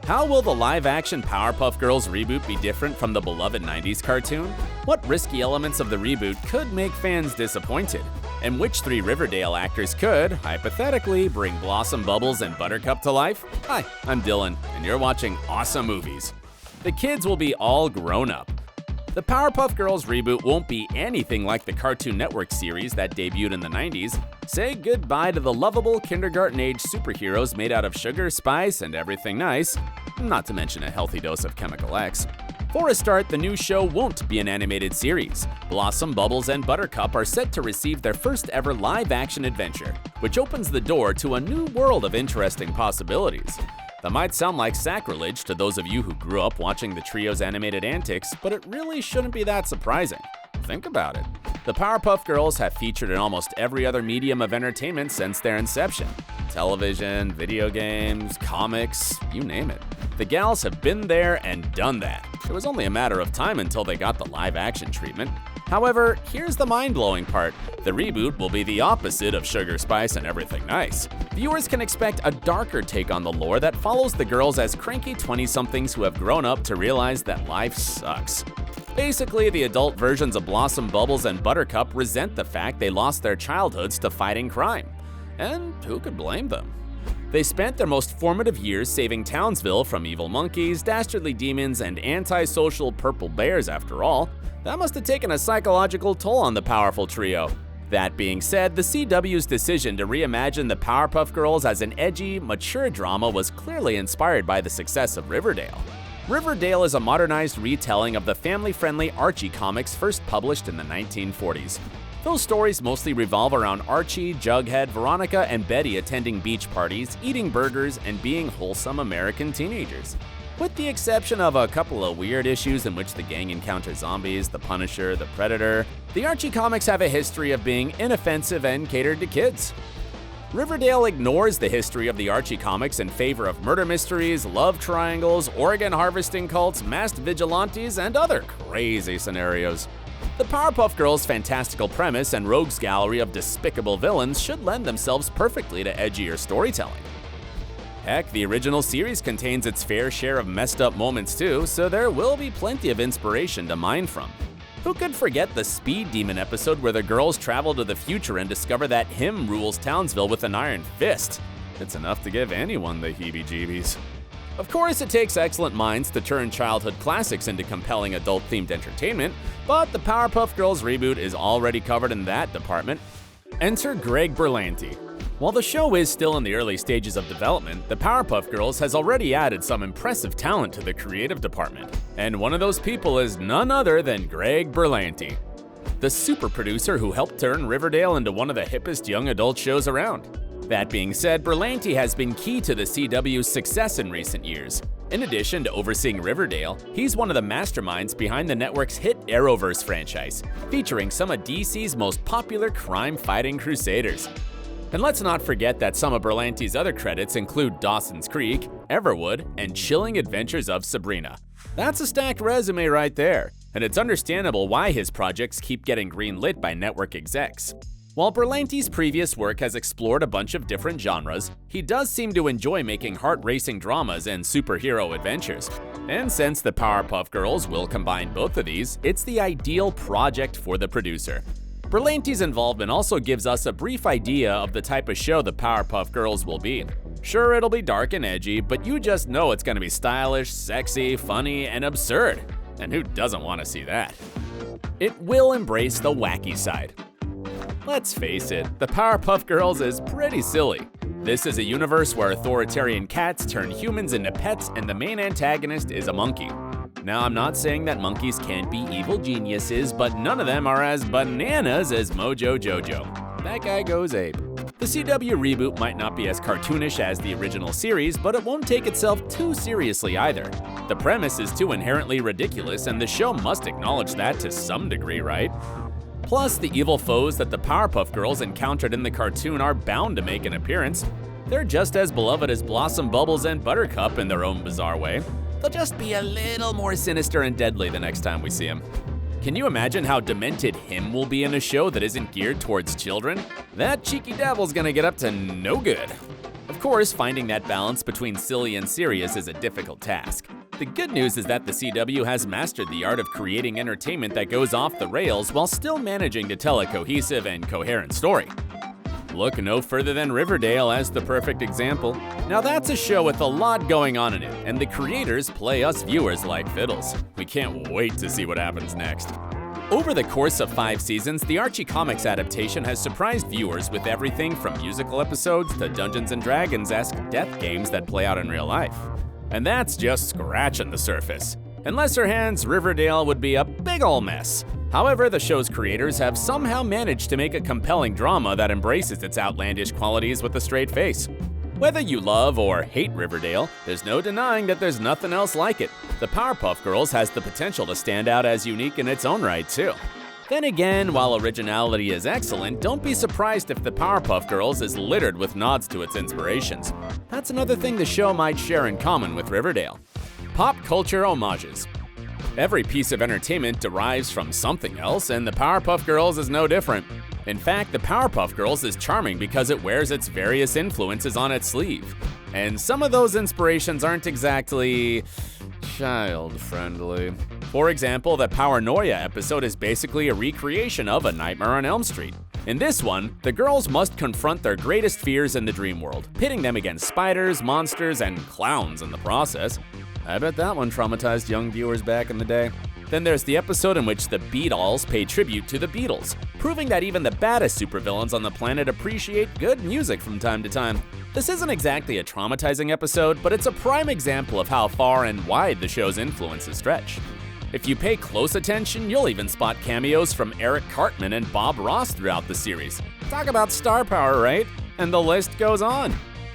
How will the live-action Powerpuff Girls reboot be different from the beloved 90s cartoon? What risky elements of the reboot could make fans disappointed? And which 3 Riverdale actors could, hypothetically, bring Blossom, Bubbles, and Buttercup to life? Hi, I'm Dylan, and you're watching Awesome Movies. The kids will be all grown up. The Powerpuff Girls reboot won't be anything like the Cartoon Network series that debuted in the 90s. Say goodbye to the lovable kindergarten-age superheroes made out of sugar, spice, and everything nice, not to mention a healthy dose of Chemical X. For a start, the new show won't be an animated series. Blossom, Bubbles, and Buttercup are set to receive their first ever live-action adventure, which opens the door to a new world of interesting possibilities. That might sound like sacrilege to those of you who grew up watching the trio's animated antics, but it really shouldn't be that surprising. Think about it. The Powerpuff Girls have featured in almost every other medium of entertainment since their inception. Television, video games, comics, you name it. The gals have been there and done that. It was only a matter of time until they got the live-action treatment. However, here's the mind-blowing part. The reboot will be the opposite of sugar, spice, and everything nice. Viewers can expect a darker take on the lore that follows the girls as cranky 20-somethings who have grown up to realize that life sucks. Basically, the adult versions of Blossom, Bubbles, and Buttercup resent the fact they lost their childhoods to fighting crime. And who could blame them? They spent their most formative years saving Townsville from evil monkeys, dastardly demons, and antisocial purple bears after all. That must have taken a psychological toll on the powerful trio. That being said, the CW's decision to reimagine the Powerpuff Girls as an edgy, mature drama was clearly inspired by the success of Riverdale. Riverdale is a modernized retelling of the family-friendly Archie comics first published in the 1940s. Those stories mostly revolve around Archie, Jughead, Veronica, and Betty attending beach parties, eating burgers, and being wholesome American teenagers. With the exception of a couple of weird issues in which the gang encounters zombies, the Punisher, the Predator, the Archie comics have a history of being inoffensive and catered to kids. Riverdale ignores the history of the Archie comics in favor of murder mysteries, love triangles, organ harvesting cults, masked vigilantes, and other crazy scenarios. The Powerpuff Girls' fantastical premise and rogues gallery of despicable villains should lend themselves perfectly to edgier storytelling. Heck, the original series contains its fair share of messed up moments too, so there will be plenty of inspiration to mine from. Who could forget the Speed Demon episode where the girls travel to the future and discover that him rules Townsville with an iron fist? It's enough to give anyone the heebie-jeebies. Of course, it takes excellent minds to turn childhood classics into compelling adult-themed entertainment, but the Powerpuff Girls reboot is already covered in that department. Enter Greg Berlanti. While the show is still in the early stages of development, the Powerpuff Girls has already added some impressive talent to the creative department. And one of those people is none other than Greg Berlanti, the super producer who helped turn Riverdale into one of the hippest young adult shows around. That being said, Berlanti has been key to the CW's success in recent years. In addition to overseeing Riverdale, he's one of the masterminds behind the network's hit Arrowverse franchise, featuring some of DC's most popular crime-fighting crusaders. And let's not forget that some of Berlanti's other credits include Dawson's Creek, Everwood, and Chilling Adventures of Sabrina. That's a stacked resume right there, and it's understandable why his projects keep getting greenlit by network execs. While Berlanti's previous work has explored a bunch of different genres, he does seem to enjoy making heart-racing dramas and superhero adventures. And since the Powerpuff Girls will combine both of these, it's the ideal project for the producer. Berlanti's involvement also gives us a brief idea of the type of show the Powerpuff Girls will be. Sure, it'll be dark and edgy, but you just know it's gonna be stylish, sexy, funny, and absurd. And who doesn't want to see that? It will embrace the wacky side. Let's face it, the Powerpuff Girls is pretty silly. This is a universe where authoritarian cats turn humans into pets and the main antagonist is a monkey. Now, I'm not saying that monkeys can't be evil geniuses, but none of them are as bananas as Mojo Jojo. That guy goes ape. The CW reboot might not be as cartoonish as the original series, but it won't take itself too seriously either. The premise is too inherently ridiculous, and the show must acknowledge that to some degree, right? Plus, the evil foes that the Powerpuff Girls encountered in the cartoon are bound to make an appearance. They're just as beloved as Blossom, Bubbles, and Buttercup in their own bizarre way. They'll just be a little more sinister and deadly the next time we see him. Can you imagine how demented him will be in a show that isn't geared towards children? That cheeky devil's gonna get up to no good. Of course, finding that balance between silly and serious is a difficult task. The good news is that the CW has mastered the art of creating entertainment that goes off the rails while still managing to tell a cohesive and coherent story. Look no further than Riverdale as the perfect example. Now that's a show with a lot going on in it, and the creators play us viewers like fiddles. We can't wait to see what happens next. Over the course of 5 seasons, the Archie Comics adaptation has surprised viewers with everything from musical episodes to Dungeons & Dragons-esque death games that play out in real life. And that's just scratching the surface. In lesser hands, Riverdale would be a big ol' mess. However, the show's creators have somehow managed to make a compelling drama that embraces its outlandish qualities with a straight face. Whether you love or hate Riverdale, there's no denying that there's nothing else like it. The Powerpuff Girls has the potential to stand out as unique in its own right, too. Then again, while originality is excellent, don't be surprised if the Powerpuff Girls is littered with nods to its inspirations. That's another thing the show might share in common with Riverdale. Pop culture homages. Every piece of entertainment derives from something else, and the Powerpuff Girls is no different. In fact, the Powerpuff Girls is charming because it wears its various influences on its sleeve. And some of those inspirations aren't exactly child-friendly. For example, the Powernoia episode is basically a recreation of A Nightmare on Elm Street. In this one, the girls must confront their greatest fears in the dream world, pitting them against spiders, monsters, and clowns in the process. I bet that one traumatized young viewers back in the day. Then there's the episode in which the Beatles pay tribute to the Beatles, proving that even the baddest supervillains on the planet appreciate good music from time to time. This isn't exactly a traumatizing episode, but it's a prime example of how far and wide the show's influences stretch. If you pay close attention, you'll even spot cameos from Eric Cartman and Bob Ross throughout the series. Talk about star power, right? And the list goes on.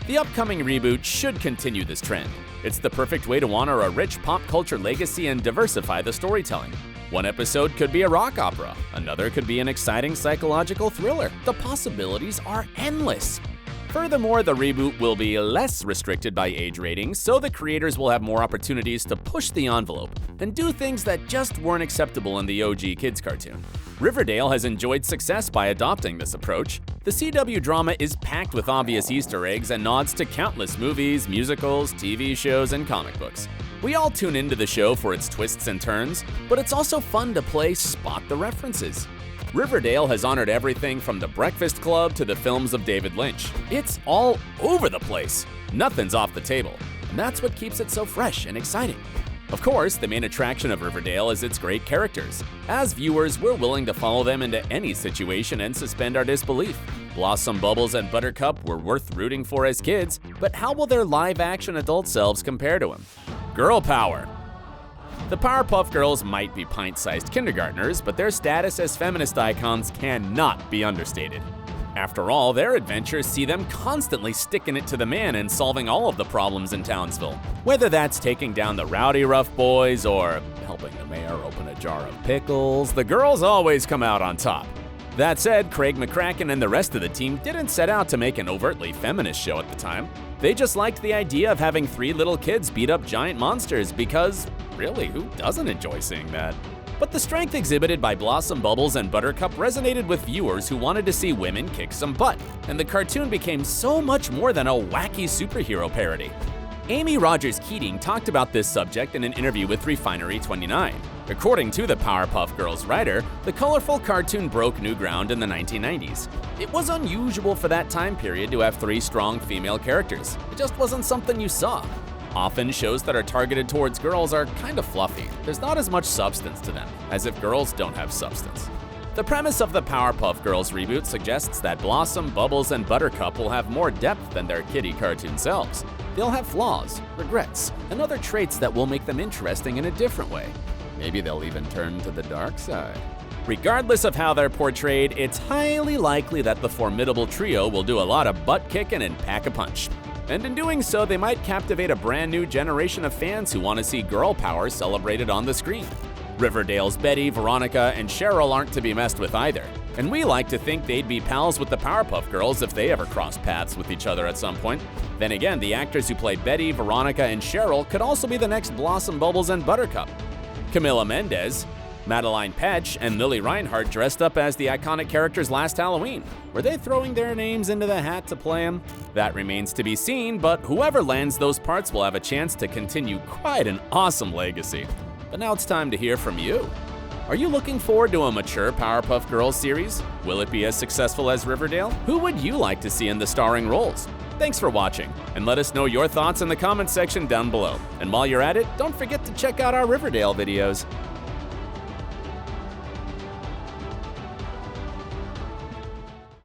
The upcoming reboot should continue this trend. It's the perfect way to honor a rich pop culture legacy and diversify the storytelling. One episode could be a rock opera, another could be an exciting psychological thriller. The possibilities are endless. Furthermore, the reboot will be less restricted by age ratings, so the creators will have more opportunities to push the envelope and do things that just weren't acceptable in the OG kids cartoon. Riverdale has enjoyed success by adopting this approach. The CW drama is packed with obvious Easter eggs and nods to countless movies, musicals, TV shows, and comic books. We all tune into the show for its twists and turns, but it's also fun to play spot the references. Riverdale has honored everything from The Breakfast Club to the films of David Lynch. It's all over the place. Nothing's off the table, and that's what keeps it so fresh and exciting. Of course, the main attraction of Riverdale is its great characters. As viewers, we're willing to follow them into any situation and suspend our disbelief. Blossom, Bubbles, and Buttercup were worth rooting for as kids, but how will their live-action adult selves compare to them? Girl power. The Powerpuff Girls might be pint-sized kindergartners, but their status as feminist icons cannot be understated. After all, their adventures see them constantly sticking it to the man and solving all of the problems in Townsville. Whether that's taking down the rowdy rough boys or helping the mayor open a jar of pickles, the girls always come out on top. That said, Craig McCracken and the rest of the team didn't set out to make an overtly feminist show at the time. They just liked the idea of having 3 little kids beat up giant monsters because, really, who doesn't enjoy seeing that? But the strength exhibited by Blossom, Bubbles, and Buttercup resonated with viewers who wanted to see women kick some butt, and the cartoon became so much more than a wacky superhero parody. Amy Rogers Keating talked about this subject in an interview with Refinery29. According to the Powerpuff Girls writer, the colorful cartoon broke new ground in the 1990s. It was unusual for that time period to have 3 strong female characters. It just wasn't something you saw. Often, shows that are targeted towards girls are kind of fluffy. There's not as much substance to them, as if girls don't have substance. The premise of the Powerpuff Girls reboot suggests that Blossom, Bubbles, and Buttercup will have more depth than their kiddie cartoon selves. They'll have flaws, regrets, and other traits that will make them interesting in a different way. Maybe they'll even turn to the dark side. Regardless of how they're portrayed, it's highly likely that the formidable trio will do a lot of butt kicking and pack a punch. And in doing so, they might captivate a brand new generation of fans who want to see girl power celebrated on the screen. Riverdale's Betty, Veronica, and Cheryl aren't to be messed with either. And we like to think they'd be pals with the Powerpuff Girls if they ever crossed paths with each other at some point. Then again, the actors who play Betty, Veronica, and Cheryl could also be the next Blossom, Bubbles, and Buttercup. Camila Mendes, Madelaine Petsch and Lili Reinhart dressed up as the iconic characters last Halloween. Were they throwing their names into the hat to play them? That remains to be seen, but whoever lands those parts will have a chance to continue quite an awesome legacy. But now it's time to hear from you. Are you looking forward to a mature Powerpuff Girls series? Will it be as successful as Riverdale? Who would you like to see in the starring roles? Thanks for watching, and let us know your thoughts in the comments section down below. And while you're at it, don't forget to check out our Riverdale videos.